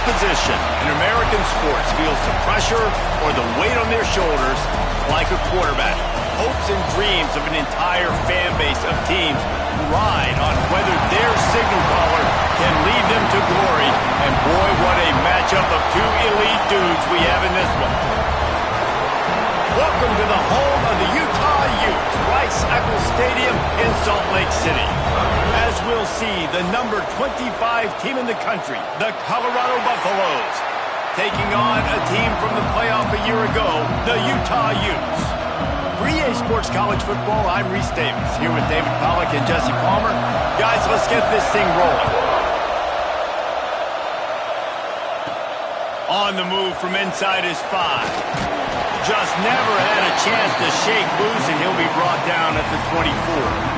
position in American sports feels the pressure or the weight on their shoulders like a quarterback. Hopes and dreams of an entire fan base of teams ride on whether their signal caller can lead them to glory. And boy, what a matchup of two elite dudes we have in this one. Welcome to the home of the Utah Utes, Rice-Eccles Stadium in Salt Lake City. As we'll see, the number 25 team in the country, the Colorado Buffaloes, taking on a team from the playoff a year ago, the Utah Utes. For EA Sports College Football, I'm Reese Davis, here with David Pollack and Jesse Palmer. Guys, let's get this thing rolling. On the move from inside his 5. Just never had a chance to shake loose, and he'll be brought down at the 24.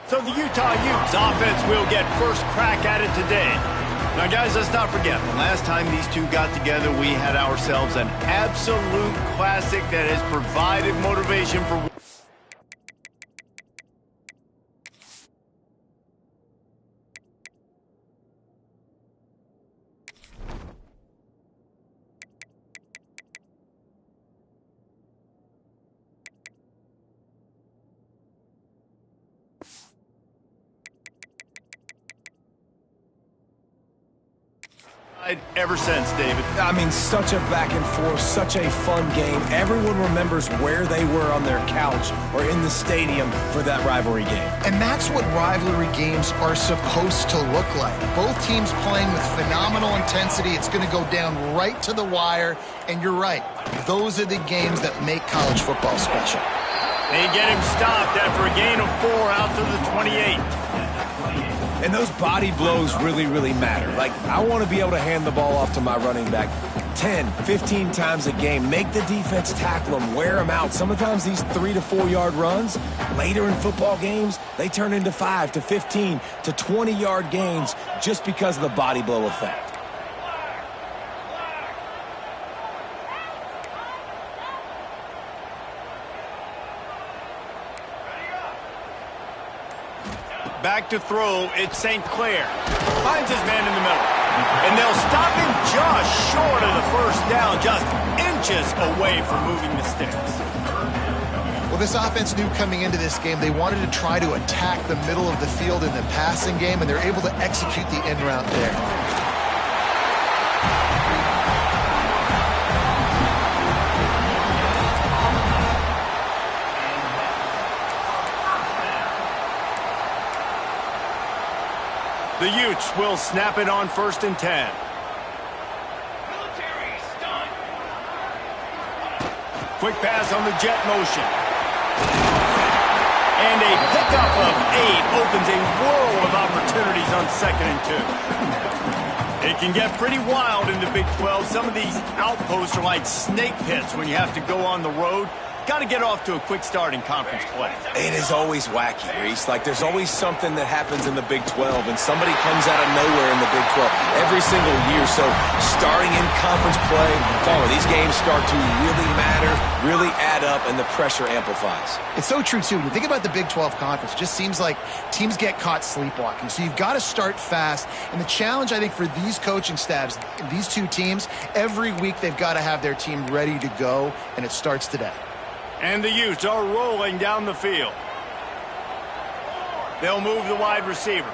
So the Utah Utes offense will get first crack at it today. Now, guys, let's not forget, the last time these two got together, we had ourselves an absolute classic that has provided motivation for... ever since, David. I mean, such a back and forth, such a fun game. Everyone remembers where they were on their couch or in the stadium for that rivalry game. And that's what rivalry games are supposed to look like. Both teams playing with phenomenal intensity. It's going to go down right to the wire. And you're right, those are the games that make college football special. They get him stopped after a gain of 4 out to the 28. And those body blows really, really matter. Like, I want to be able to hand the ball off to my running back 10, 15 times a game. Make the defense tackle them, wear them out. Sometimes these 3 to 4 yard runs, later in football games, they turn into 5 to 15 to 20 yard gains just because of the body blow effect. Back to throw, it's St. Clair. Finds his man in the middle. And they'll stop him just short of the first down, just inches away from moving the sticks. Well, this offense knew coming into this game they wanted to try to attack the middle of the field in the passing game, and they're able to execute the end route there. The Utes will snap it on 1st and 10. Quick pass on the jet motion. And a pickup of 8 opens a world of opportunities on 2nd and 2. It can get pretty wild in the Big 12. Some of these outposts are like snake pits when you have to go on the road. got to get off to a quick start in conference play. It is always wacky, Reese. Like, there's always something that happens in the Big 12, and somebody comes out of nowhere in the Big 12 every single year. So starting in conference play, these games start to really matter, really add up, and the pressure amplifies. It's so true, too. When you think about the Big 12 conference, it just seems like teams get caught sleepwalking. So you've got to start fast. And the challenge, I think, for these coaching staffs, these two teams, every week they've got to have their team ready to go, and it starts today. And the Utes are rolling down the field. They'll move the wide receiver.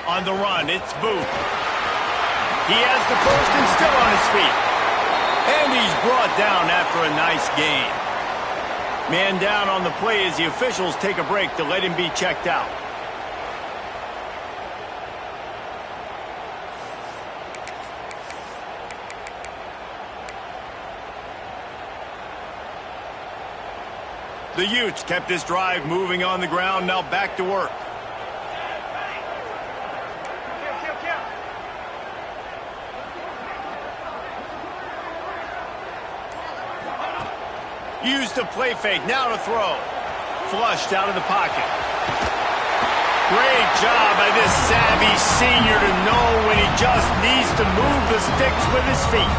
On the run, it's Booth. He has the first and still on his feet. And he's brought down after a nice gain. Man down on the play as the officials take a break to let him be checked out. The Utes kept this drive moving on the ground, now back to work. Used the play fake, now to throw. Flushed out of the pocket. Great job by this savvy senior to know when he just needs to move the sticks with his feet.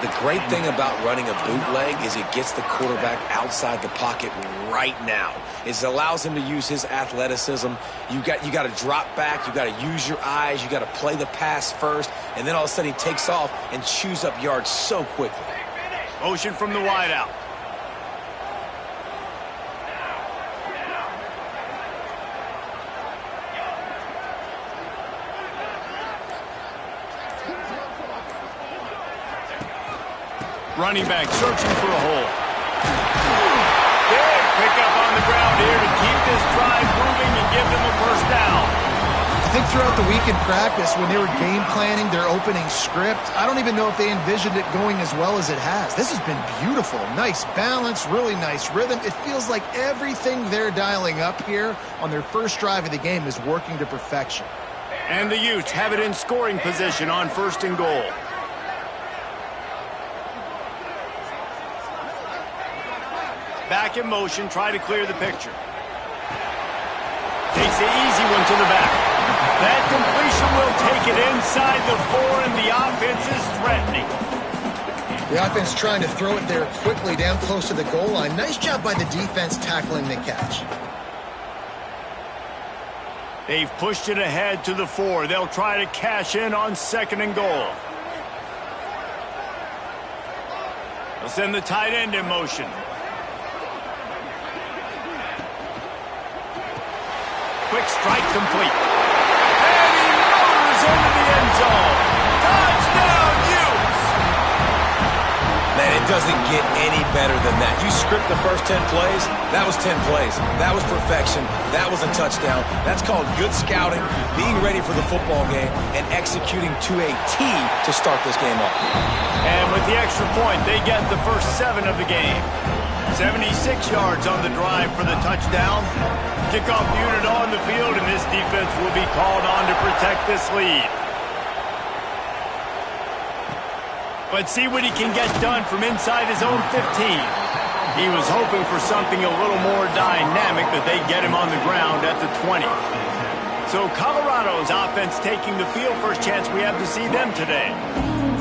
The great thing about running a bootleg is it gets the quarterback outside the pocket right now. It allows him to use his athleticism. You got to drop back. You got to use your eyes. You got to play the pass first, and then all of a sudden he takes off and chews up yards so quickly. Motion from the wideout. Running back searching for a hole. Big pickup on the ground here to keep this drive moving and give them a first down. I think throughout the week in practice, when they were game planning their opening script, I don't even know if they envisioned it going as well as it has. This has been beautiful. Nice balance, really nice rhythm. It feels like everything they're dialing up here on their first drive of the game is working to perfection. And the Utes have it in scoring position on first and goal. Back in motion, try to clear the picture. Takes the easy one to the back. That completion will take it inside the 4, and the offense is threatening. The offense trying to throw it there quickly down close to the goal line. Nice job by the defense tackling the catch. They've pushed it ahead to the 4. They'll try to cash in on second and goal. They'll send the tight end in motion. Quick strike complete. And he motors into the end zone. Touchdown, Utes! Man, it doesn't get any better than that. You script the first 10 plays, that was 10 plays. That was perfection. That was a touchdown. That's called good scouting, being ready for the football game, and executing to a T to start this game off. And with the extra point, they get the first 7 of the game. 76 yards on the drive for the touchdown. Kickoff unit on the field, and this defense will be called on to protect this lead. But see what he can get done from inside his own 15. He was hoping for something a little more dynamic, but they get him on the ground at the 20. So Colorado's offense taking the field. First chance we have to see them today.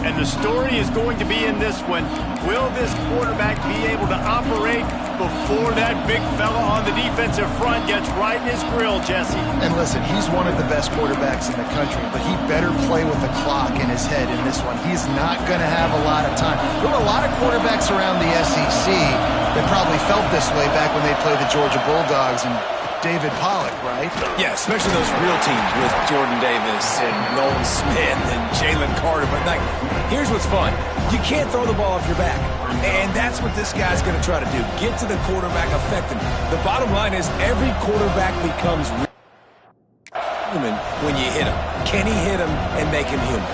And the story is going to be in this one. Will this quarterback be able to operate before that big fella on the defensive front gets right in his grill, Jesse? And listen, he's one of the best quarterbacks in the country, but he better play with the clock in his head in this one. He's not going to have a lot of time. There were a lot of quarterbacks around the SEC that probably felt this way back when they played the Georgia Bulldogs and David Pollock, right? Yeah, especially those real teams with Jordan Davis and Nolan Smith and Jalen Carter. But, like, here's what's fun. You can't throw the ball off your back. And that's what this guy's going to try to do. Get to the quarterback, affect him. The bottom line is every quarterback becomes human when you hit him. Can he hit him and make him human?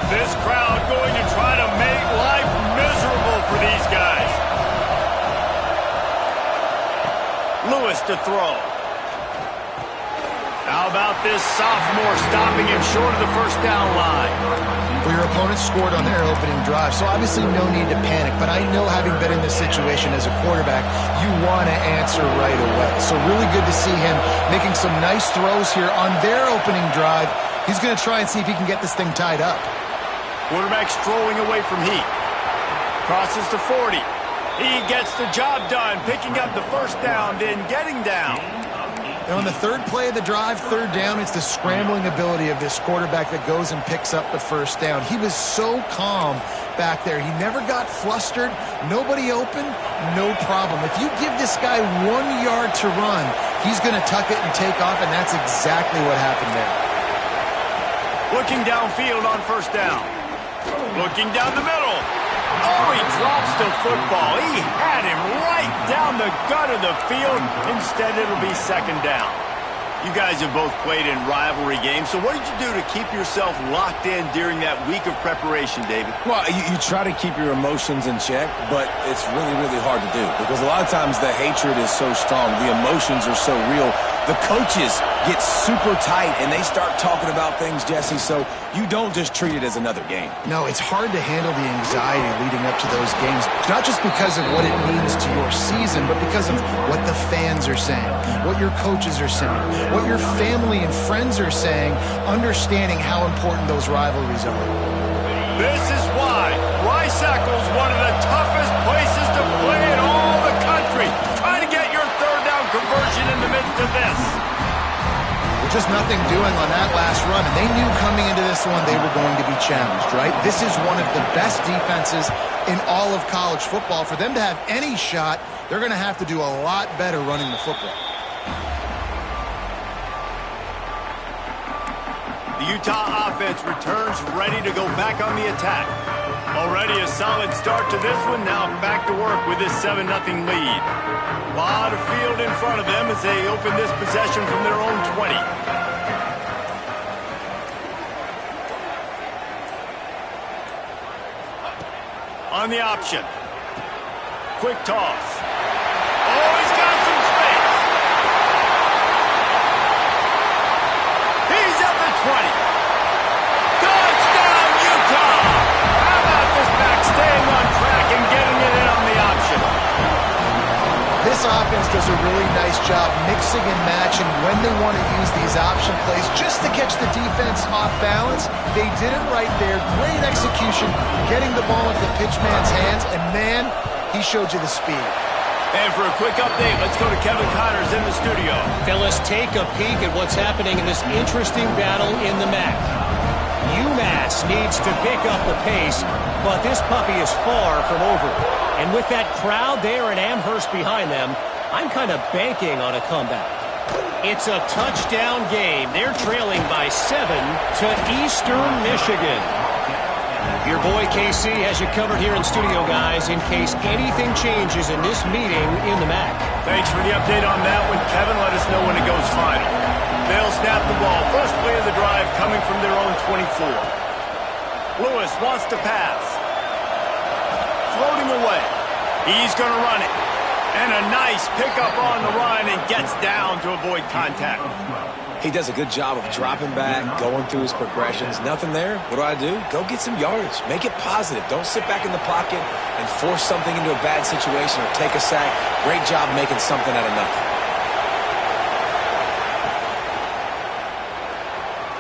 This crowd going to try to make life miserable for these guys. Lewis to throw. How about this sophomore stopping him short of the first down line? Well, your opponent scored on their opening drive, so obviously no need to panic. But I know, having been in this situation as a quarterback, you want to answer right away. So really good to see him making some nice throws here on their opening drive. He's going to try and see if he can get this thing tied up. Quarterback strolling away from heat. Crosses to 40. He gets the job done, picking up the first down, then getting down. And on the third play of the drive, third down, it's the scrambling ability of this quarterback that goes and picks up the first down. He was so calm back there. He never got flustered. Nobody open, no problem. If you give this guy 1 yard to run, he's going to tuck it and take off, and that's exactly what happened there. Looking downfield on first down. Looking down the middle. Oh, he drops the football. He had him right down the gut of the field. Instead, it'll be second down. You guys have both played in rivalry games, so what did you do to keep yourself locked in during that week of preparation, David? Well, you try to keep your emotions in check, but it's really, really hard to do because a lot of times the hatred is so strong. The emotions are so real. The coaches get super tight, and they start talking about things, Jesse, so you don't just treat it as another game. No, it's hard to handle the anxiety leading up to those games, not just because of what it means to your season, but because of what the fans are saying, what your coaches are saying, what your family and friends are saying, understanding how important those rivalries are. This is why Rice-Eccles, one of the toughest places to play in all the country. Try to get your third down conversion in the midst of this. Well, just nothing doing on that last run, and they knew coming into this one they were going to be challenged, right? This is one of the best defenses in all of college football. For them to have any shot, they're going to have to do a lot better running the football. The Utah offense returns ready to go back on the attack. Already a solid start to this one. Now back to work with this 7-0 lead. A lot of field in front of them as they open this possession from their own 20. On the option. Quick toss. Oh, he's got some space. He's at the 20. Touchdown, Utah! How about this back staying on track and getting it in on the option? This offense does a really nice job mixing and matching when they want to use these option plays just to catch the defense off balance. They did it right there. Great execution, getting the ball into the pitchman's hands, and man, he showed you the speed. And for a quick update, let's go to Kevin Connors in the studio. Fellas, take a peek at what's happening in this interesting battle in the MAC. UMass needs to pick up the pace, but this puppy is far from over. And with that crowd there in Amherst behind them, I'm kind of banking on a comeback. It's a touchdown game. They're trailing by 7 to Eastern Michigan. Your boy KC has you covered here in studio, guys, in case anything changes in this meeting in the MAC. Thanks for the update on that one, Kevin. Let us know when it goes final. They'll snap the ball. First play of the drive coming from their own 24. Lewis wants to pass. Floating away. He's going to run it. And a nice pickup on the run and gets down to avoid contact. He does a good job of dropping back, going through his progressions. Nothing there. What do? Go get some yardage. Make it positive. Don't sit back in the pocket and force something into a bad situation or take a sack. Great job making something out of nothing.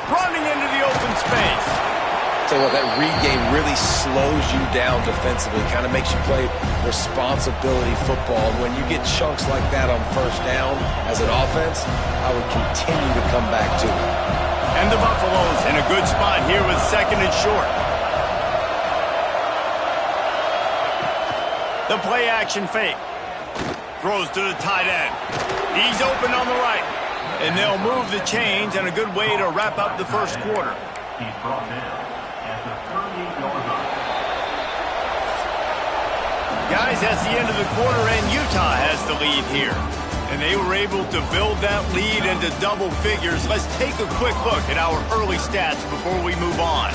Running into the open space. Tell you what, that read game really slows you down defensively. Kind of makes you play responsibility football. And when you get chunks like that on first down as an offense, I would continue to come back to it. And the Buffaloes in a good spot here with second and short. The play action fake. Throws to the tight end. He's open on the right. And they'll move the chains, and a good way to wrap up the first quarter. He's brought down at the 38-yard line. Guys, that's the end of the quarter, and Utah has the lead here. And they were able to build that lead into double figures. Let's take a quick look at our early stats before we move on.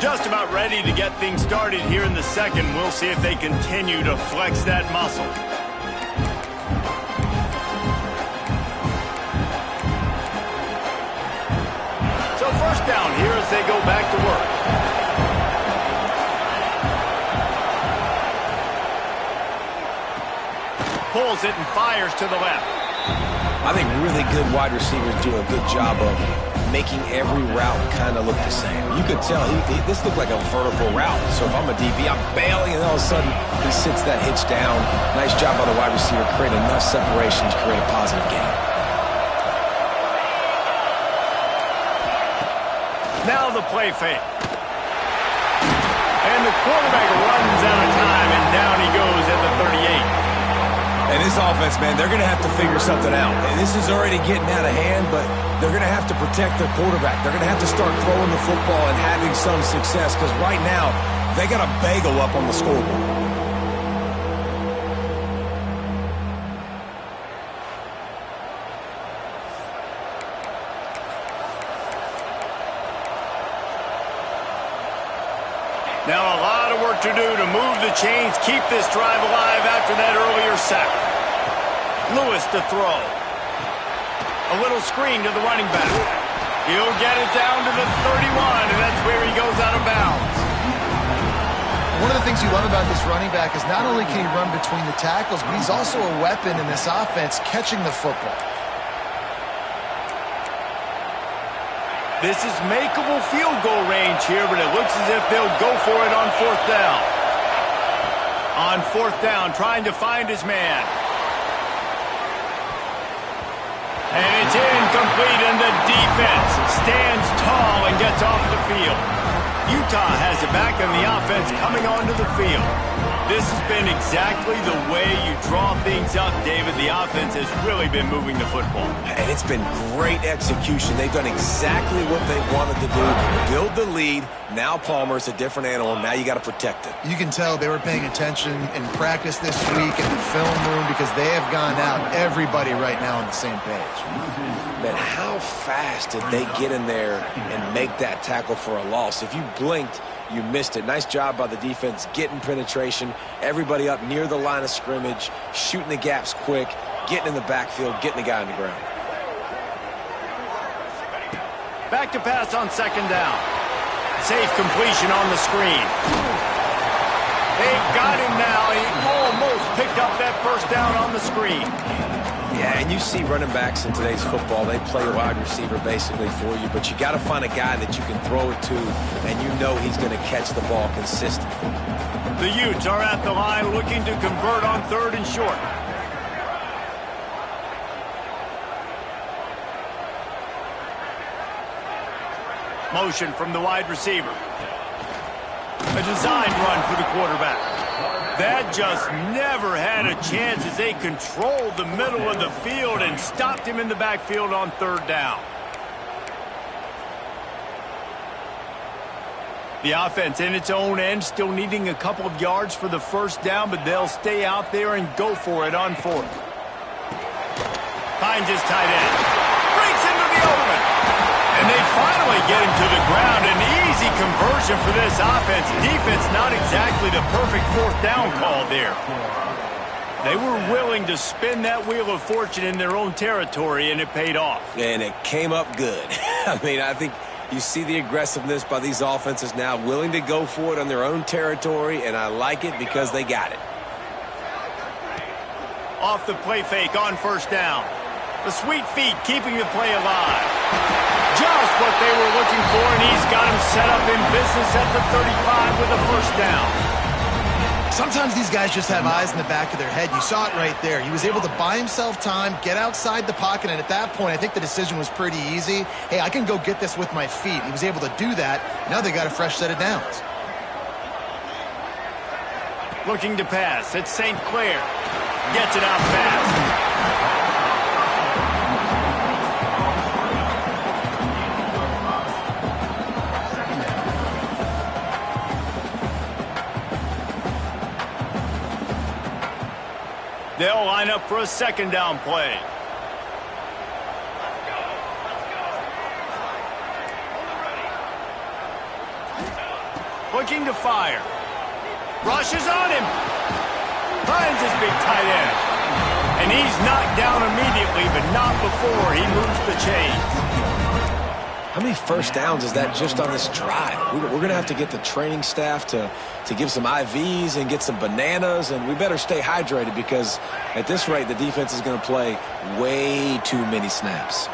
Just about ready to get things started here in the second. We'll see if they continue to flex that muscle. as they go back to work. Pulls it and fires to the left. I think really good wide receivers do a good job of making every route kind of look the same. You could tell this looked like a vertical route. So if I'm a DB, I'm bailing, and all of a sudden he sits that hitch down. Nice job by the wide receiver, create enough separation to create a positive gain. Now the play fake. And the quarterback runs out of time, and down he goes at the 38. And this offense, man, they're going to have to figure something out. And this is already getting out of hand, but they're going to have to protect their quarterback. They're going to have to start throwing the football and having some success, because right now they got a bagel up on the scoreboard. Now a lot of work to do to move the chains, keep this drive alive after that earlier sack. Lewis to throw. A little screen to the running back. He'll get it down to the 31, and that's where he goes out of bounds. One of the things you love about this running back is not only can he run between the tackles, but he's also a weapon in this offense catching the football. This is makeable field goal range here, but it looks as if they'll go for it on fourth down. On fourth down, trying to find his man. And it's incomplete, and the defense stands tall and gets off the field. Utah has it back, and the offense coming onto the field. This has been exactly the way you draw things up, David. The offense has really been moving the football. And it's been great execution. They've done exactly what they wanted to do. Build the lead. Now Palmer's a different animal. Now you got to protect it. You can tell they were paying attention in practice this week in the film room, because they have gone out, everybody right now on the same page. Man, how fast did they get in there and make that tackle for a loss? If you blinked, you missed it. Nice job by the defense getting penetration. Everybody up near the line of scrimmage, shooting the gaps quick, getting in the backfield, getting the guy on the ground. Back to pass on second down. Safe completion on the screen. They've got him now. He almost picked up that first down on the screen. Yeah, and you see running backs in today's football, they play a wide receiver basically for you, but you got to find a guy that you can throw it to, and you know he's going to catch the ball consistently. The Utes are at the line looking to convert on third and short. Motion from the wide receiver. A design run for the quarterback. That just never had a chance as they controlled the middle of the field and stopped him in the backfield on third down. The offense in its own end still needing a couple of yards for the first down, but they'll stay out there and go for it on fourth. Finds his tight end. Breaks into the open. And they finally get him to the ground. An easy conversion for this offense. Defense not exactly the perfect fourth down call there. They were willing to spin that wheel of fortune in their own territory, and it paid off. And it came up good. I mean, I think you see the aggressiveness by these offenses now, willing to go for it on their own territory, and I like it because they got it. Off the play fake on first down. The sweet feet keeping the play alive. Just what they were looking for, and he's got him set up in business at the 35 with a first down. Sometimes these guys just have eyes in the back of their head. You saw it right there. He was able to buy himself time, get outside the pocket, and at that point, I think the decision was pretty easy. Hey, I can go get this with my feet. He was able to do that. Now they got a fresh set of downs. Looking to pass. It's St. Clair. Gets it out fast. They'll line up for a second down play. Looking to fire. Rushes on him. Finds his big tight end. And he's knocked down immediately, but not before he moves the chains. How many first downs is that just on this drive? We're going to have to get the training staff to give some IVs and get some bananas, and we better stay hydrated because at this rate, the defense is going to play way too many snaps.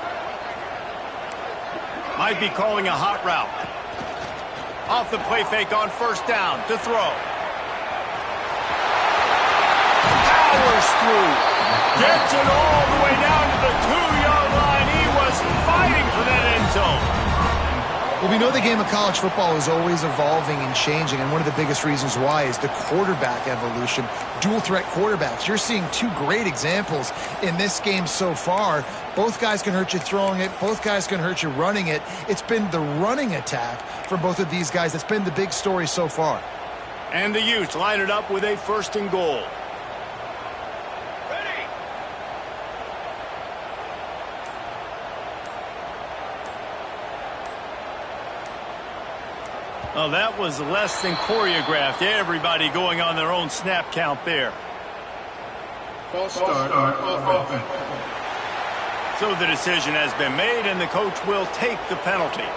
Might be calling a hot route. Off the play fake on first down to throw. Powers through. Gets it all the way down to the 2-yard line. He was fighting for that end zone. Well, we know the game of college football is always evolving and changing, and one of the biggest reasons why is the quarterback evolution. Dual-threat quarterbacks. You're seeing two great examples in this game so far. Both guys can hurt you throwing it. Both guys can hurt you running it. It's been the running attack for both of these guys that's been the big story so far. And the Utes line it up with a 1st and goal. Oh, that was less than choreographed. Everybody going on their own snap count there. False start on offense. So the decision has been made, and the coach will take the penalty.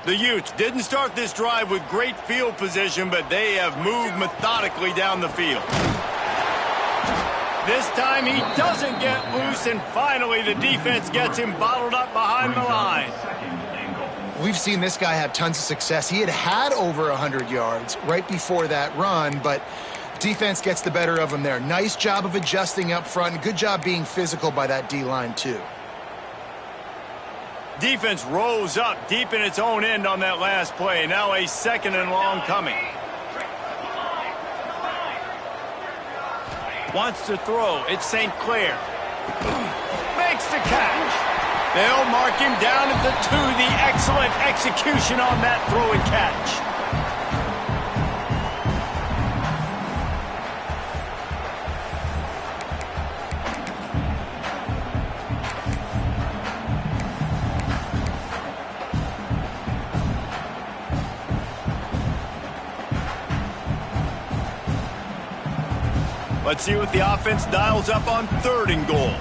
The Utes didn't start this drive with great field position, but they have moved methodically down the field. This time he doesn't get loose, and finally the defense gets him bottled up behind the line. We've seen this guy have tons of success. He had over 100 yards right before that run, but defense gets the better of him there. Nice job of adjusting up front, and good job being physical by that D-line too. Defense rose up deep in its own end on that last play. Now a 2nd and long coming. Wants to throw. It's St. Clair. Makes the catch. They'll mark him down at the 2. The excellent execution on that throw and catch. Let's see what the offense dials up on 3rd and goal.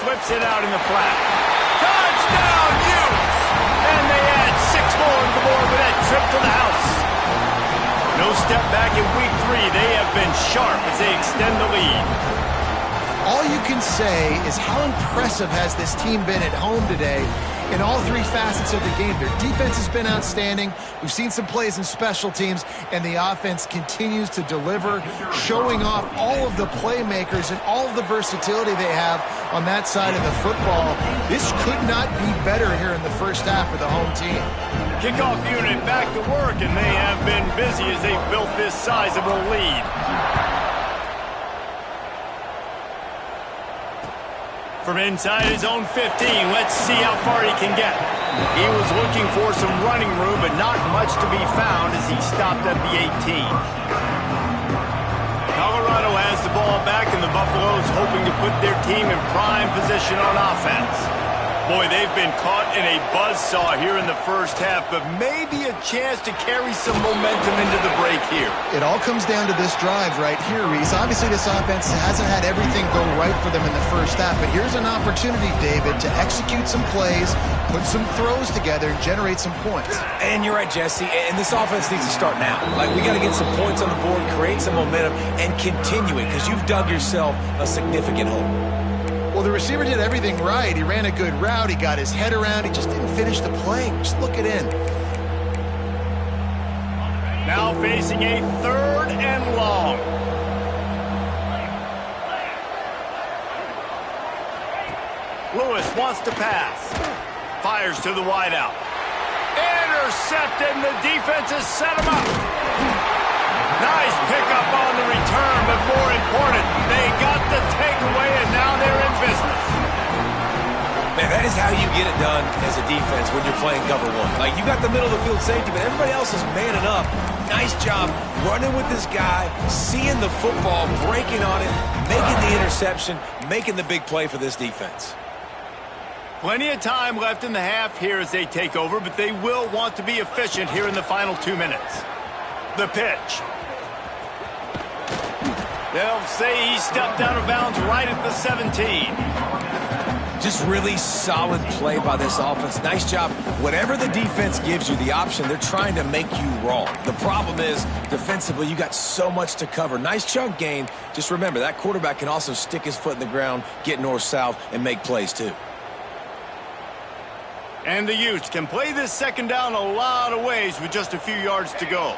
Flips it out in the flat. Touchdown, Utes! And they add 6 more to the board with that trip to the house. No step back in week 3. They have been sharp as they extend the lead. All you can say is how impressive has this team been at home today in all 3 facets of the game. Their defense has been outstanding. We've seen some plays in special teams, and the offense continues to deliver, showing off all of the playmakers and all of the versatility they have on that side of the football. This could not be better here in the first half for the home team. Kickoff unit back to work, and they have been busy as they've built this sizable lead. From inside his own 15, let's see how far he can get. He was looking for some running room, but not much to be found as he stopped at the 18. Colorado has the ball back, and the Buffaloes hoping to put their team in prime position on offense. Boy, they've been caught in a buzzsaw here in the first half, but maybe a chance to carry some momentum into the break here. It all comes down to this drive right here, Reese. Obviously, this offense hasn't had everything go right for them in the first half, but here's an opportunity, David, to execute some plays, put some throws together, and generate some points. And you're right, Jesse, and this offense needs to start now. Like, we got to get some points on the board, create some momentum, and continue it, because you've dug yourself a significant hole. Well, the receiver did everything right. He ran a good route. He got his head around. He just didn't finish the play. Just look it in. Now facing a 3rd and long. Lewis wants to pass. Fires to the wideout. Intercepted, and the defense has set him up. Nice pickup on the return, but more important, they got the takeaway, and now they're in business. And that is how you get it done as a defense when you're playing cover one. Like, you got the middle of the field safety, but everybody else is manning up. Nice job running with this guy, seeing the football, breaking on it, making the interception, making the big play for this defense. Plenty of time left in the half here as they take over, but they will want to be efficient here in the final 2 minutes. The pitch. They'll say he stepped out of bounds right at the 17. Just really solid play by this offense. Nice job. Whatever the defense gives you, the option, they're trying to make you wrong. The problem is, defensively, you got so much to cover. Nice chunk gain. Just remember, that quarterback can also stick his foot in the ground, get north-south, and make plays too. And the Utes can play this second down a lot of ways with just a few yards to go.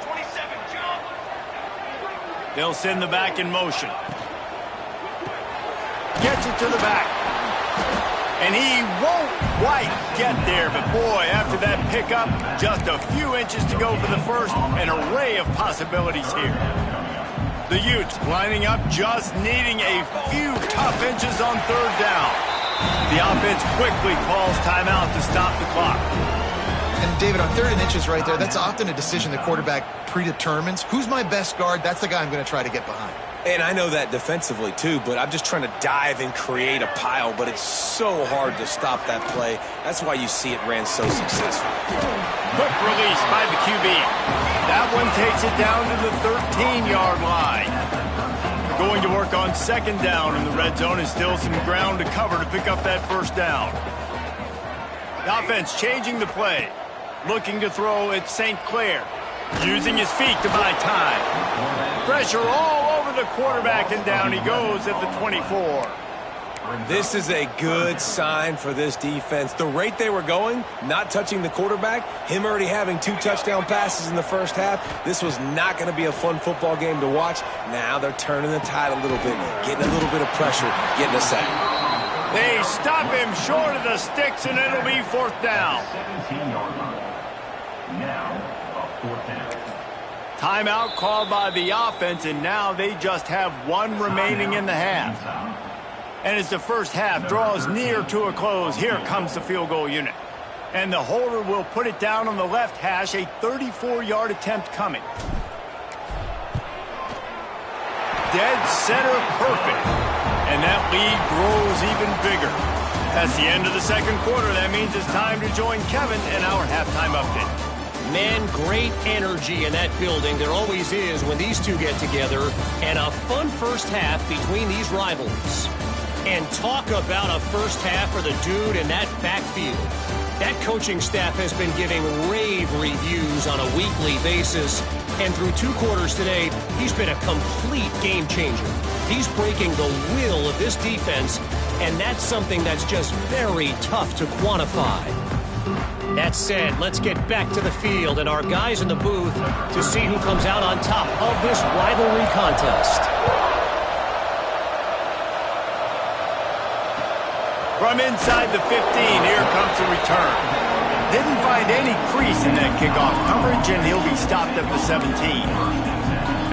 They'll send the back in motion. Gets it to the back. And he won't quite get there, but boy, after that pickup, just a few inches to go for the first, an array of possibilities here. The Utes lining up, just needing a few tough inches on third down. The offense quickly calls timeout to stop the clock. And David, on 3rd and inches right there, that's often a decision the quarterback predetermines. Who's my best guard? That's the guy I'm going to try to get behind. And I know that defensively too, but I'm just trying to dive and create a pile, but it's so hard to stop that play. That's why you see it ran so successfully. Quick release by the QB. That one takes it down to the 13-yard line. Going to work on second down in the red zone, and still some ground to cover to pick up that first down. The offense changing the play. Looking to throw at St. Clair. Using his feet to buy time. Pressure all over the quarterback, and down he goes at the 24. This is a good sign for this defense. The rate they were going, not touching the quarterback, him already having 2 touchdown passes in the first half, this was not going to be a fun football game to watch. Now they're turning the tide a little bit, getting a little bit of pressure, getting a sack. They stop him short of the sticks, and it'll be 4th down. 17-yard line. Now, a 4th down. Timeout called by the offense, and now they just have 1 remaining in the half. And as the first half draws near to a close, here comes the field goal unit. And the holder will put it down on the left hash, a 34-yard attempt coming. Dead center perfect. And that lead grows even bigger. That's the end of the second quarter. That means it's time to join Kevin in our halftime update. Man, great energy in that building. There always is when these two get together. And a fun first half between these rivalries. And talk about a first half for the dude in that backfield. That coaching staff has been giving rave reviews on a weekly basis. And through 2 quarters today, he's been a complete game changer. He's breaking the will of this defense, and that's something that's just very tough to quantify. That said, let's get back to the field and our guys in the booth to see who comes out on top of this rivalry contest. From inside the 15, here comes the return. Didn't find any crease in that kickoff coverage, and he'll be stopped at the 17.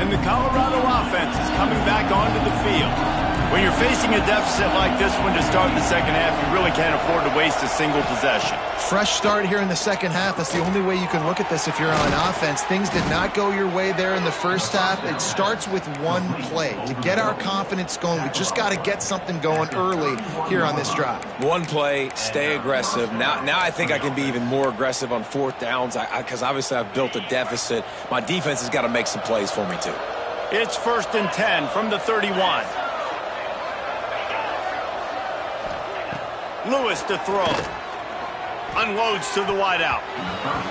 And the Colorado offense is coming back onto the field. When you're facing a deficit like this one to start the second half, you really can't afford to waste a single possession. Fresh start here in the second half. That's the only way you can look at this if you're on offense. Things did not go your way there in the first half. It starts with 1 play. To get our confidence going, we just got to get something going early here on this drive. 1 play, stay aggressive. Now I think I can be even more aggressive on 4th downs because obviously I've built a deficit. My defense has got to make some plays for me too. It's 1st and 10 from the 31. Lewis to throw. Unloads to the wideout.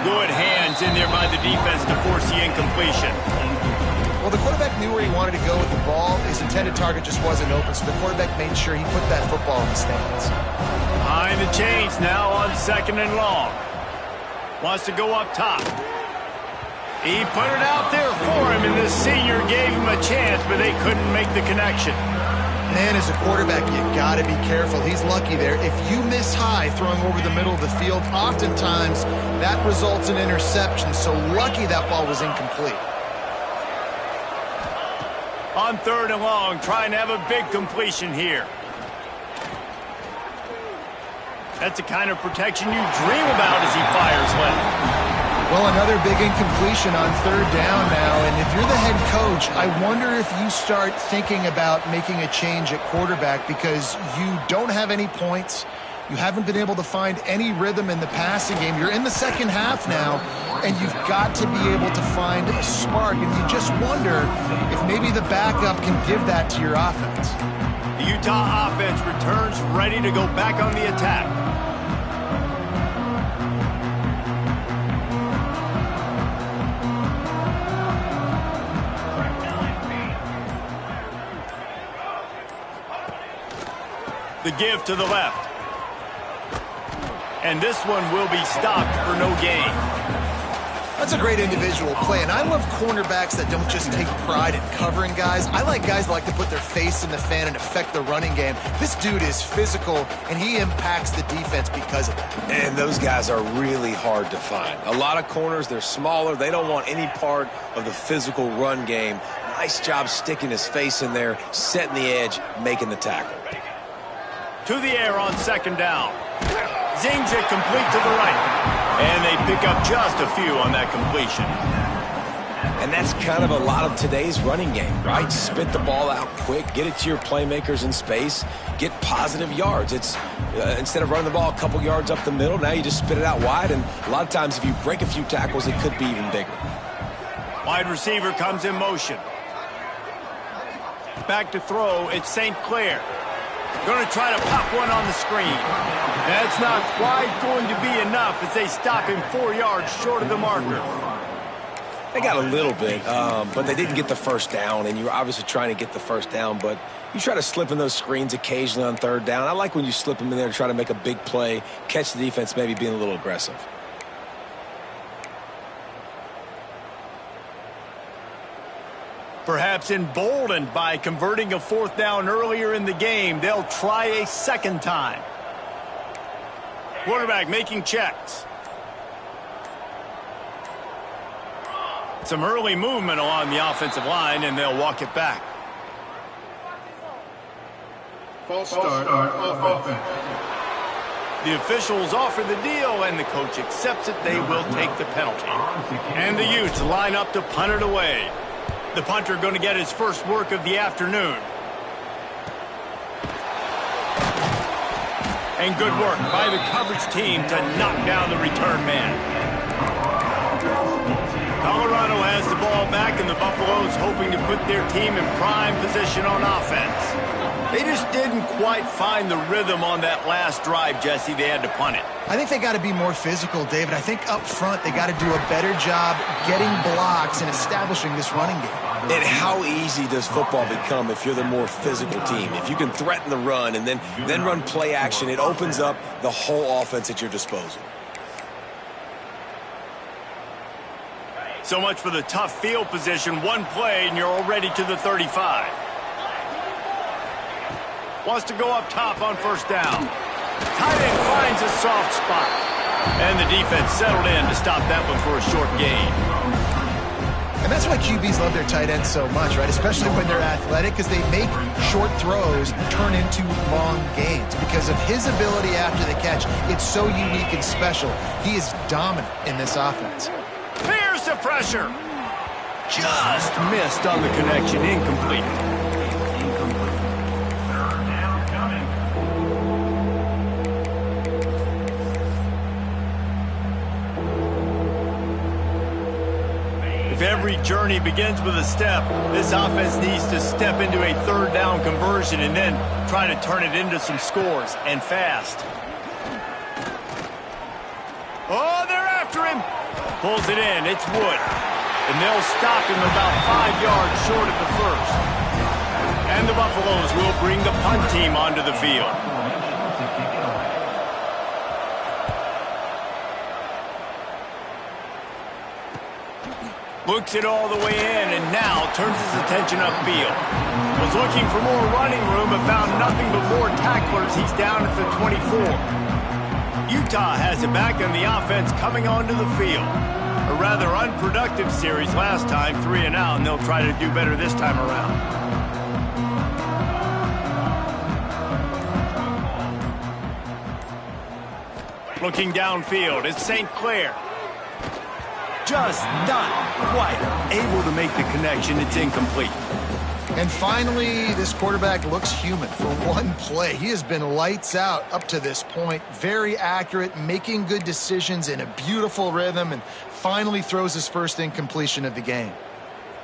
Good hands in there by the defense to force the incompletion. Well, the quarterback knew where he wanted to go with the ball. His intended target just wasn't open, so the quarterback made sure he put that football in the stands. Behind the chains now on 2nd and long. Wants to go up top. He put it out there for him, and the senior gave him a chance, but they couldn't make the connection. Man, as a quarterback, you got to be careful. He's lucky there. If you miss high throwing over the middle of the field, oftentimes that results in interception. So lucky that ball was incomplete. On 3rd and long, trying to have a big completion here. That's the kind of protection you dream about as he fires left. Well, another big incompletion on third down now, and if you're the head coach, I wonder if you start thinking about making a change at quarterback because you don't have any points. You haven't been able to find any rhythm in the passing game. You're in the second half now, and you've got to be able to find a spark, and you just wonder if maybe the backup can give that to your offense. The Utah offense returns ready to go back on the attack. The give to the left. And this one will be stopped for no gain. That's a great individual play, and I love cornerbacks that don't just take pride in covering guys. I like guys that like to put their face in the fan and affect the running game. This dude is physical, and he impacts the defense because of that. And those guys are really hard to find. A lot of corners, they're smaller. They don't want any part of the physical run game. Nice job sticking his face in there, setting the edge, making the tackle. To the air on second down. Zings it complete to the right. And they pick up just a few on that completion. And that's kind of a lot of today's running game, right? Spit the ball out quick, get it to your playmakers in space, get positive yards. It's instead of running the ball a couple yards up the middle, now you just spit it out wide. And a lot of times if you break a few tackles, it could be even bigger. Wide receiver comes in motion. Back to throw, it's St. Clair. Going to try to pop one on the screen. That's not quite going to be enough as they stop him 4 yards short of the marker. They got a little bit, but they didn't get the first down, and you're obviously trying to get the first down, but you try to slip in those screens occasionally on third down. I like when you slip them in there to try to make a big play, catch the defense maybe being a little aggressive. Perhaps emboldened by converting a fourth down earlier in the game, they'll try a second time. Quarterback making checks. Some early movement along the offensive line, and they'll walk it back. False start offense. The officials offer the deal, and the coach accepts it. They will take the penalty. And the Utes line up to punt it away. The punter going to get his first work of the afternoon. And good work by the coverage team to knock down the return man. Colorado has the ball back, and the Buffaloes hoping to put their team in prime position on offense. They just didn't quite find the rhythm on that last drive, Jesse. They had to punt it. I think they got to be more physical, David. I think up front they got to do a better job getting blocks and establishing this running game. And how easy does football become if you're the more physical team? If you can threaten the run and then run play action, it opens up the whole offense at your disposal. So much for the tough field position. One play, and you're already to the 35. Wants to go up top on first down. Tight end finds a soft spot. And the defense settled in to stop that one for a short gain. And that's why QBs love their tight ends so much, right? Especially when they're athletic, because they make short throws turn into long gains. Because of his ability after the catch, it's so unique and special. He is dominant in this offense. Here's the pressure. Just missed on the connection. Incomplete. If every journey begins with a step, this offense needs to step into a third down conversion and then try to turn it into some scores, and fast. Oh, they're after him. Pulls it in. It's Wood. And they'll stop him about 5 yards short of the first. And the Buffaloes will bring the punt team onto the field. Looks it all the way in, and now turns his attention upfield. Was looking for more running room, but found nothing but more tacklers. He's down at the 24. Utah has it back, and the offense coming onto the field. A rather unproductive series last time, 3 and out, and they'll try to do better this time around. Looking downfield, it's St. Clair. Just not quite able to make the connection. It's incomplete. And finally, this quarterback looks human for one play. He has been lights out up to this point. Very accurate, making good decisions in a beautiful rhythm, and finally throws his first incompletion of the game.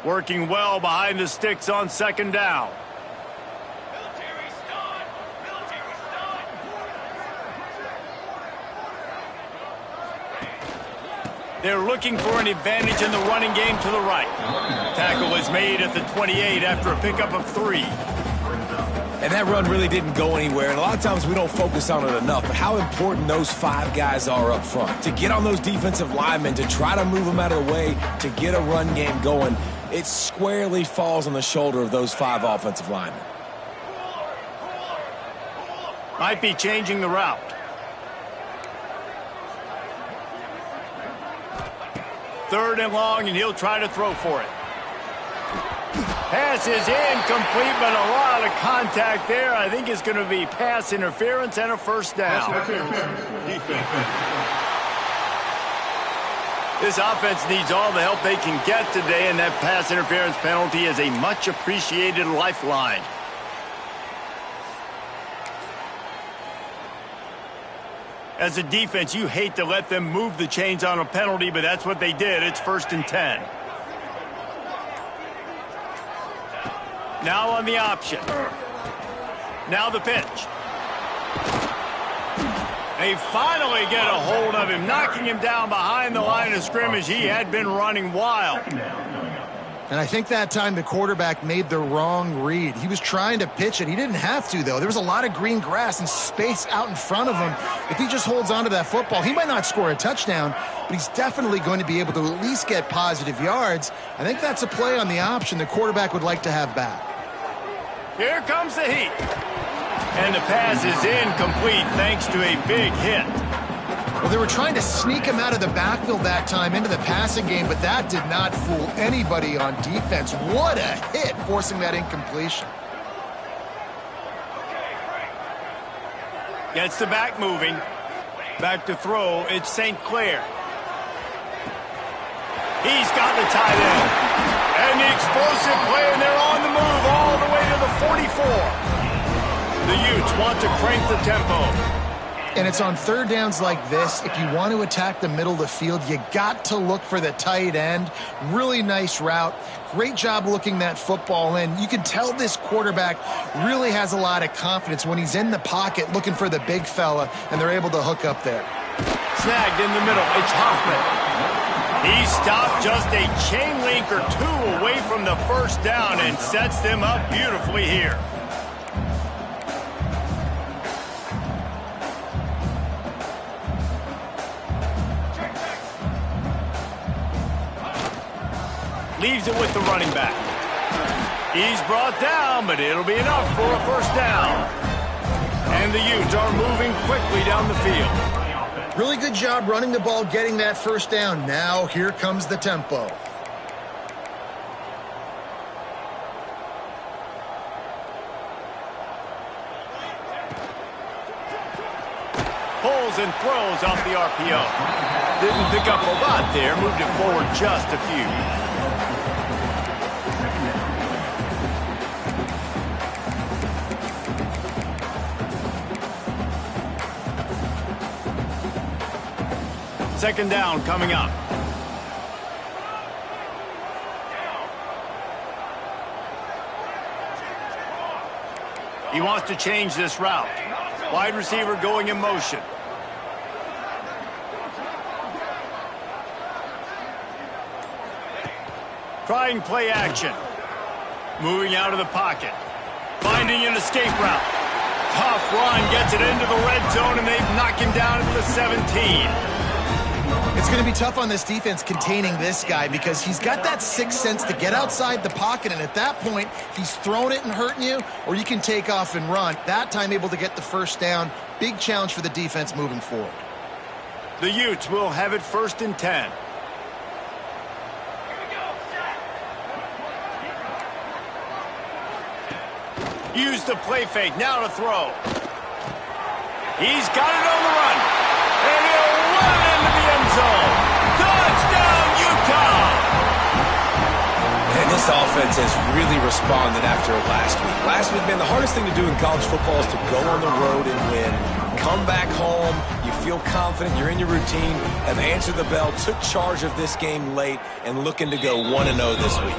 Working well behind the sticks on second down. They're looking for an advantage in the running game to the right. Tackle is made at the 28 after a pickup of 3. And that run really didn't go anywhere, and a lot of times we don't focus on it enough, but how important those 5 guys are up front. To get on those defensive linemen, to try to move them out of the way, to get a run game going, it squarely falls on the shoulder of those 5 offensive linemen. Might be changing the route. Third and long, and he'll try to throw for it. Pass is incomplete, but a lot of contact there. I think it's going to be pass interference and a first down. This offense needs all the help they can get today, and that pass interference penalty is a much appreciated lifeline. As a defense, you hate to let them move the chains on a penalty, but that's what they did. It's 1st and 10. Now on the option. Now the pitch. They finally get a hold of him, knocking him down behind the line of scrimmage. He had been running wild. And I think that time the quarterback made the wrong read. He was trying to pitch it. He didn't have to, though. There was a lot of green grass and space out in front of him. If he just holds on to that football, he might not score a touchdown, but he's definitely going to be able to at least get positive yards. I think that's a play on the option the quarterback would like to have back. Here comes the heat. And the pass is incomplete thanks to a big hit. Well, they were trying to sneak him out of the backfield that time into the passing game, but that did not fool anybody on defense. What a hit, forcing that incompletion. Gets the back moving. Back to throw, it's St. Clair. He's got the tight end. And the explosive play, and they're on the move all the way to the 44. The Utes want to crank the tempo. And it's on third downs like this. If you want to attack the middle of the field, you got to look for the tight end. Really nice route. Great job looking that football in. You can tell this quarterback really has a lot of confidence when he's in the pocket looking for the big fella, and they're able to hook up there. Snagged in the middle. It's Hoffman. He stopped just a chain link or 2 away from the first down and sets them up beautifully here. Leaves it with the running back. He's brought down, but it'll be enough for a first down. And the Utes are moving quickly down the field. Really good job running the ball, getting that first down. Now here comes the tempo. Pulls and throws off the RPO. Didn't pick up a lot there, moved it forward just a few. Second down coming up. He wants to change this route. Wide receiver going in motion. Trying play action. Moving out of the pocket. Finding an escape route. Tough run, gets it into the red zone, and they've knocked him down at the 17. It's going to be tough on this defense containing this guy because he's got that sixth sense to get outside the pocket, and at that point, he's throwing it and hurting you, or you can take off and run. That time able to get the first down. Big challenge for the defense moving forward. The Utes will have it 1st and 10. Use the play fake, now to throw. He's got it on the run. And zone. Touchdown, Utah! And this offense has really responded after last week. Last week, man, the hardest thing to do in college football is to go on the road and win. Come back home, you feel confident, you're in your routine, have answered the bell, took charge of this game late, and looking to go 1-0 this week.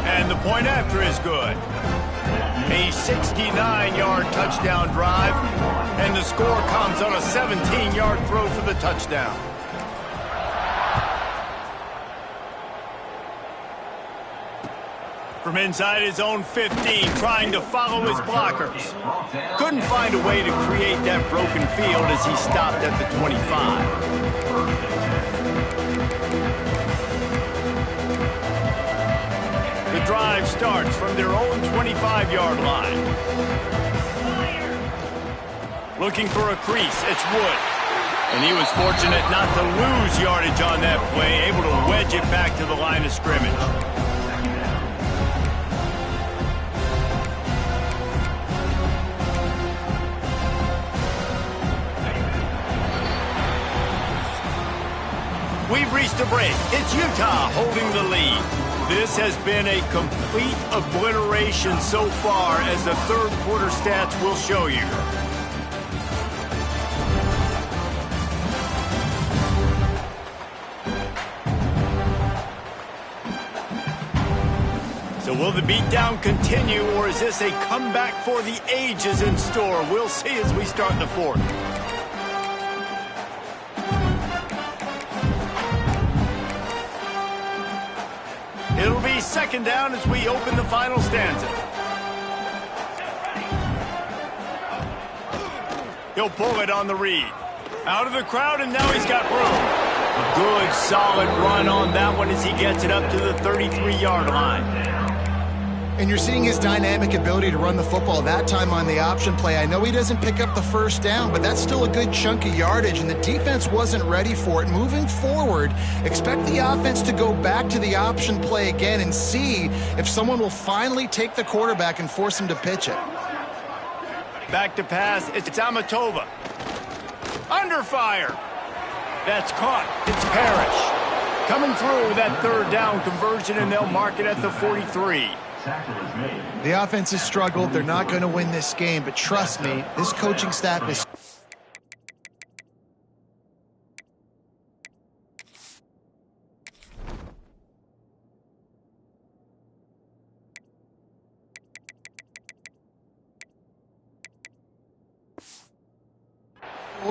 And the point after is good. A 69-yard touchdown drive, and the score comes on a 17-yard throw for the touchdown. From inside his own 15, trying to follow his blockers. Couldn't find a way to create that broken field as he stopped at the 25. The drive starts from their own 25-yard line. Looking for a crease, it's Wood. And he was fortunate not to lose yardage on that play, able to wedge it back to the line of scrimmage. We've reached a break. It's Utah holding the lead. This has been a complete obliteration so far, as the third quarter stats will show you. So will the beatdown continue, or is this a comeback for the ages in store? We'll see as we start the fourth. It'll be second down as we open the final stanza. He'll pull it on the read. Out of the crowd, and now he's got room. Good, solid run on that one as he gets it up to the 33-yard line. And you're seeing his dynamic ability to run the football that time on the option play. I know he doesn't pick up the first down, but that's still a good chunk of yardage, and the defense wasn't ready for it. Moving forward, expect the offense to go back to the option play again and see if someone will finally take the quarterback and force him to pitch it. Back to pass, it's Amatova. Under fire. That's caught. It's Parrish. Coming through with that third down conversion, and they'll mark it at the 43. The offense has struggled. They're not going to win this game, but trust me, this coaching staff is...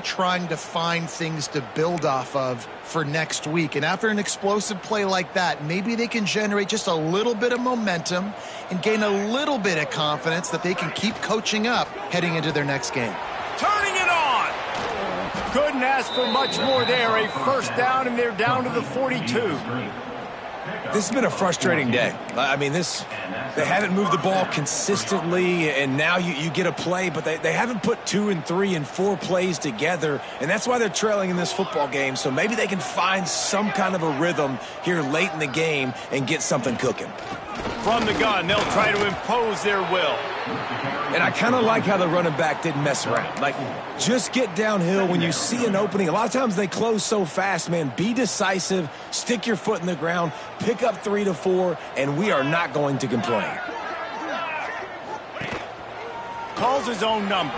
trying to find things to build off of for next week. And after an explosive play like that, maybe they can generate just a little bit of momentum and gain a little bit of confidence that they can keep coaching up heading into their next game. Turning it on! Couldn't ask for much more there. A first down, and they're down to the 42. This has been a frustrating day. I mean, they haven't moved the ball consistently, and now you get a play, but they haven't put 2 and 3 and 4 plays together, and that's why they're trailing in this football game. So maybe they can find some kind of a rhythm here late in the game and get something cooking. From the gun, they'll try to impose their will. And I kind of like how the running back didn't mess around. Like, just get downhill when you see an opening. A lot of times they close so fast, man. Be decisive, stick your foot in the ground, pick up 3 to 4, and we are not going to complain. Calls his own number.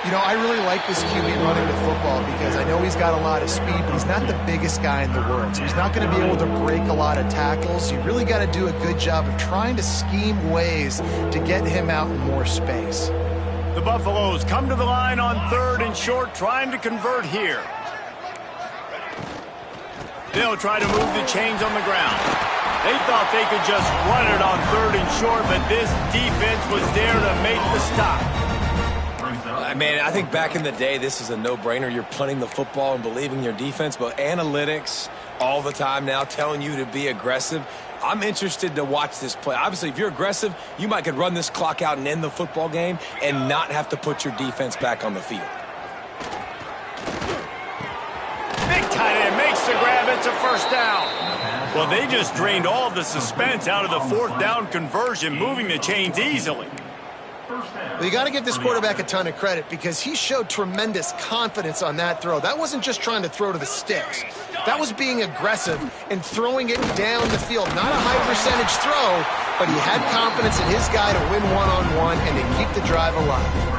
You know, I really like this QB running the football because I know he's got a lot of speed, but he's not the biggest guy in the world. So he's not going to be able to break a lot of tackles. You really got to do a good job of trying to scheme ways to get him out in more space. The Buffaloes come to the line on 3rd and short, trying to convert here. They'll try to move the chains on the ground. They thought they could just run it on 3rd and short, but this defense was there to make the stop. Man, I think back in the day, this is a no-brainer. You're punting the football and believing in your defense, but analytics all the time now telling you to be aggressive. I'm interested to watch this play. Obviously, if you're aggressive, you might could run this clock out and end the football game and not have to put your defense back on the field. Big tight end makes the grab. It's a first down. Well, they just drained all of the suspense out of the 4th down conversion, moving the chains easily. Well, you got to give this quarterback a ton of credit because he showed tremendous confidence on that throw. That wasn't just trying to throw to the sticks. That was being aggressive and throwing it down the field. Not a high percentage throw, but he had confidence in his guy to win one-on-one and to keep the drive alive.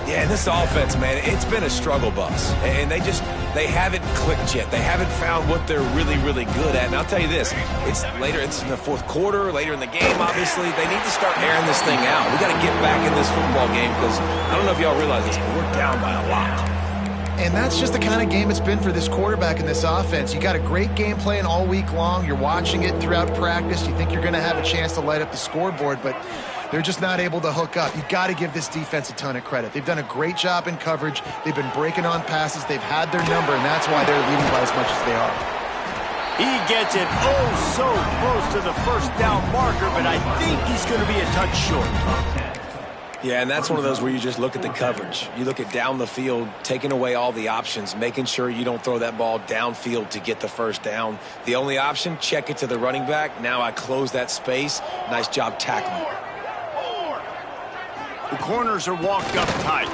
Yeah, and this offense, man, it's been a struggle bus. And they haven't clicked yet. They haven't found what they're really, really good at. And I'll tell you this, it's in the fourth quarter, later in the game, obviously. They need to start airing this thing out. We got to get back in this football game because I don't know if y'all realize this, but we're down by a lot. And that's just the kind of game it's been for this quarterback in this offense. You got a great game plan all week long. You're watching it throughout practice. You think you're going to have a chance to light up the scoreboard, but they're just not able to hook up. You've got to give this defense a ton of credit. They've done a great job in coverage. They've been breaking on passes. They've had their number, and that's why they're leading by as much as they are. He gets it so close to the first down marker, but I think he's going to be a touch short. Yeah, and that's one of those where you just look at the coverage. You look at down the field, taking away all the options, making sure you don't throw that ball downfield to get the first down. The only option, check it to the running back. Now I close that space. Nice job tackling. The corners are walked up tight.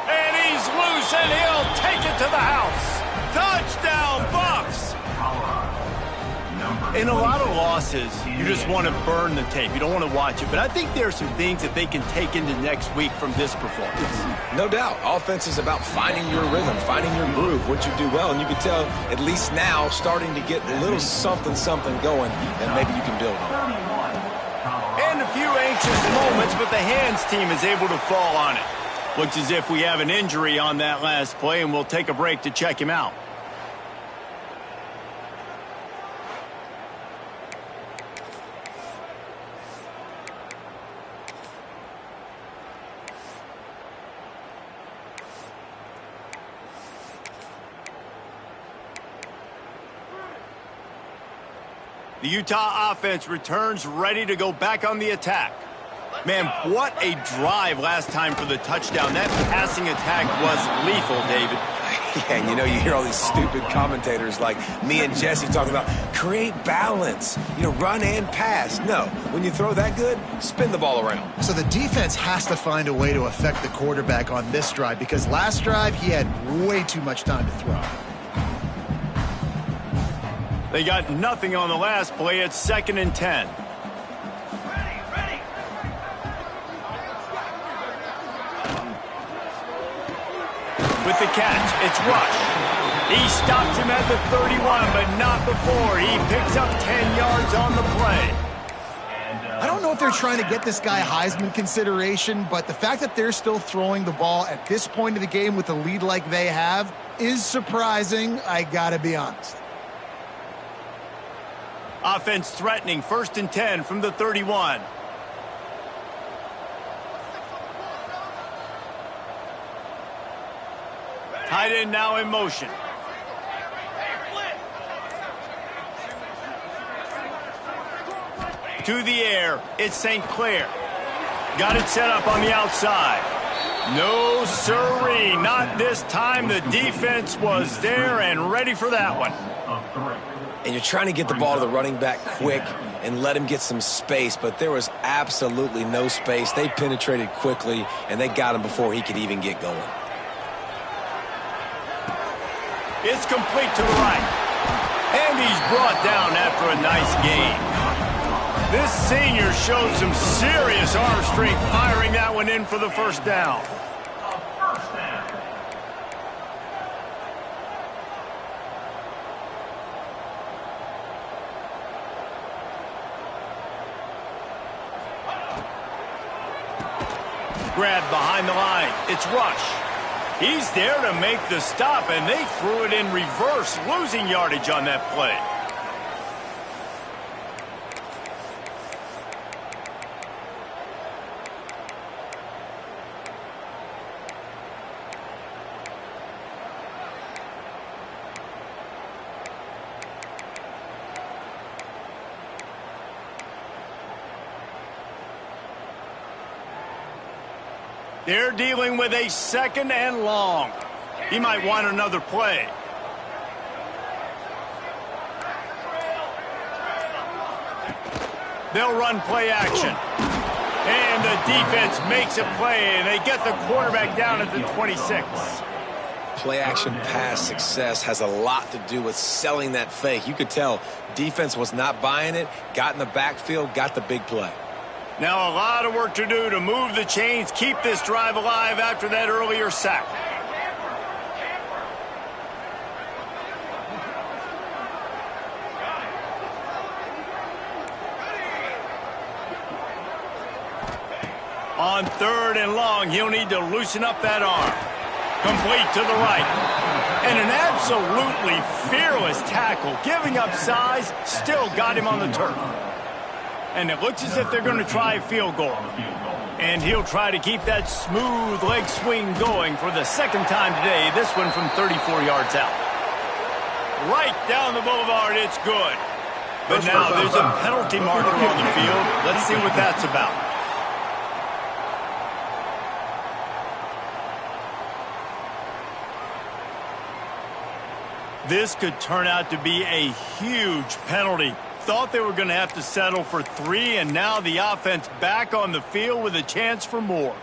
And he's loose, and he'll take it to the house. Touchdown, Bucks! In a lot of losses, you just want to burn the tape. You don't want to watch it. But I think there are some things that they can take into next week from this performance. No doubt. Offense is about finding your rhythm, finding your groove, what you do well. And you can tell, at least now, starting to get a little something going that maybe you can build on. And a few anxious moments, but the hands team is able to fall on it. Looks as if we have an injury on that last play, and we'll take a break to check him out. The Utah offense returns ready to go back on the attack. Man, what a drive last time for the touchdown. That passing attack was lethal, David. Yeah, and you hear all these stupid commentators like me and Jesse talking about create balance, run and pass. No, when you throw that good, spin the ball around. So the defense has to find a way to affect the quarterback on this drive because last drive he had way too much time to throw. They got nothing on the last play. It's 2nd and 10. With the catch, it's Rush. He stops him at the 31, but not before. He picks up 10 yards on the play. I don't know if they're trying to get this guy Heisman consideration, but the fact that they're still throwing the ball at this point of the game with a lead like they have is surprising, I gotta be honest. Offense threatening, 1st and 10 from the 31. Tight end now in motion. To the air, it's St. Clair. Got it set up on the outside. No sirree, not this time. The defense was there and ready for that one. And you're trying to get the ball to the running back quick and let him get some space, but there was absolutely no space. They penetrated quickly, and they got him before he could even get going. It's complete to the right. And he's brought down after a nice gain. This senior showed some serious arm strength firing that one in for the first down. Grabbed behind the line. It's Rush. He's there to make the stop, and they threw it in reverse, losing yardage on that play. They're dealing with a 2nd and long. He might want another play. They'll run play action. And the defense makes a play, and they get the quarterback down at the 26. Play-action pass success has a lot to do with selling that fake. You could tell defense was not buying it, got in the backfield, got the big play. Now a lot of work to do to move the chains, keep this drive alive after that earlier sack. On 3rd and long, he'll need to loosen up that arm. Complete to the right. And an absolutely fearless tackle, giving up size, still got him on the turf. And it looks as if they're going to try a field goal. And he'll try to keep that smooth leg swing going for the second time today, this one from 34 yards out. Right down the boulevard, it's good. But now there's a penalty marker on the field. Let's see what that's about. This could turn out to be a huge penalty. Thought they were going to have to settle for 3, and now the offense back on the field with a chance for more.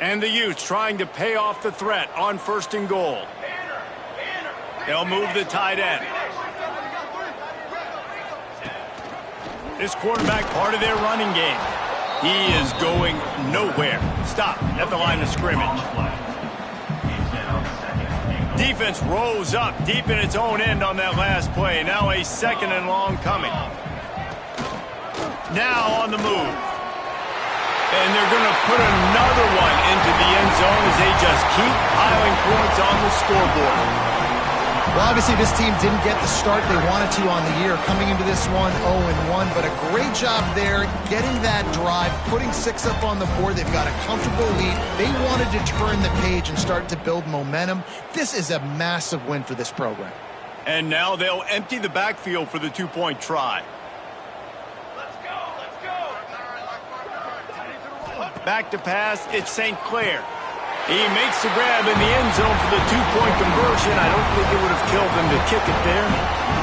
And the Utes trying to pay off the threat on 1st and goal. They'll move the tight end. This quarterback part of their running game. He is going nowhere. Stop at the line of scrimmage. Defense rolls up deep in its own end on that last play. Now a 2nd and long coming. Now on the move. And they're going to put another one into the end zone as they just keep piling points on the scoreboard. Well, obviously this team didn't get the start they wanted to on the year. Coming into this one 0-1, but a great job there getting that drive, putting 6 up on the board. They've got a comfortable lead. They wanted to turn the page and start to build momentum. This is a massive win for this program. And now they'll empty the backfield for the 2-point try. Back to pass, it's St. Clair. He makes the grab in the end zone for the 2-point conversion. I don't think it would have killed them to kick it there.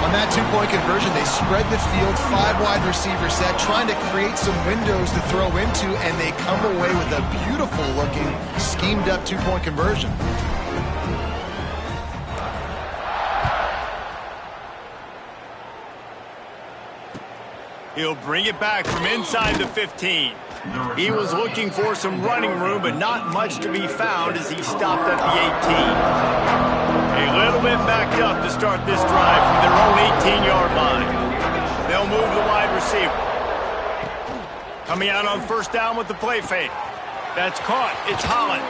On that 2-point conversion, they spread the field, 5 wide receiver set, trying to create some windows to throw into, and they come away with a beautiful-looking, schemed-up 2-point conversion. He'll bring it back from inside the 15. He was looking for some running room, but not much to be found as he stopped at the 18. A little bit backed up to start this drive from their own 18-yard line. They'll move the wide receiver. Coming out on 1st down with the play fake. That's caught. It's Holland.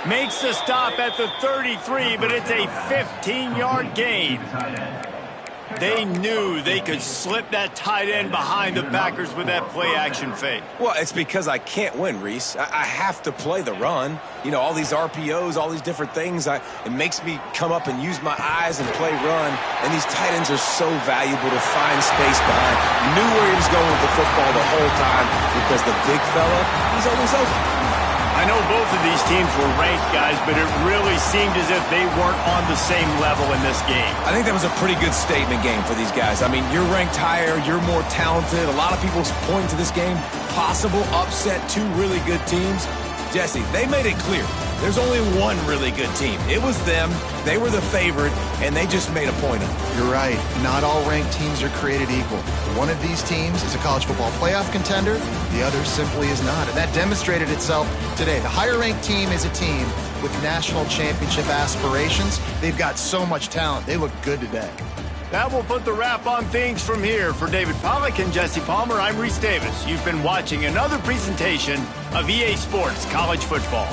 Makes the stop at the 33, but it's a 15-yard gain. They knew they could slip that tight end behind the backers with that play-action fake. Well, it's because I can't win, Reese. I have to play the run. You know, all these RPOs, all these different things. It makes me come up and use my eyes and play run. And these tight ends are so valuable to find space behind. Knew where he was going with the football the whole time because the big fella, he's always open. I know both of these teams were ranked, guys, but it really seemed as if they weren't on the same level in this game. I think that was a pretty good statement game for these guys. I mean, you're ranked higher, you're more talented. A lot of people point to this game, possible upset, 2 really good teams. Jesse, they made it clear. There's only one really good team. It was them. They were the favorite, and they just made a point of it. You're right. Not all ranked teams are created equal. One of these teams is a college football playoff contender. The other simply is not. And that demonstrated itself today. The higher-ranked team is a team with national championship aspirations. They've got so much talent. They look good today. That will put the wrap on things from here. For David Pollack and Jesse Palmer, I'm Reese Davis. You've been watching another presentation of EA Sports College Football.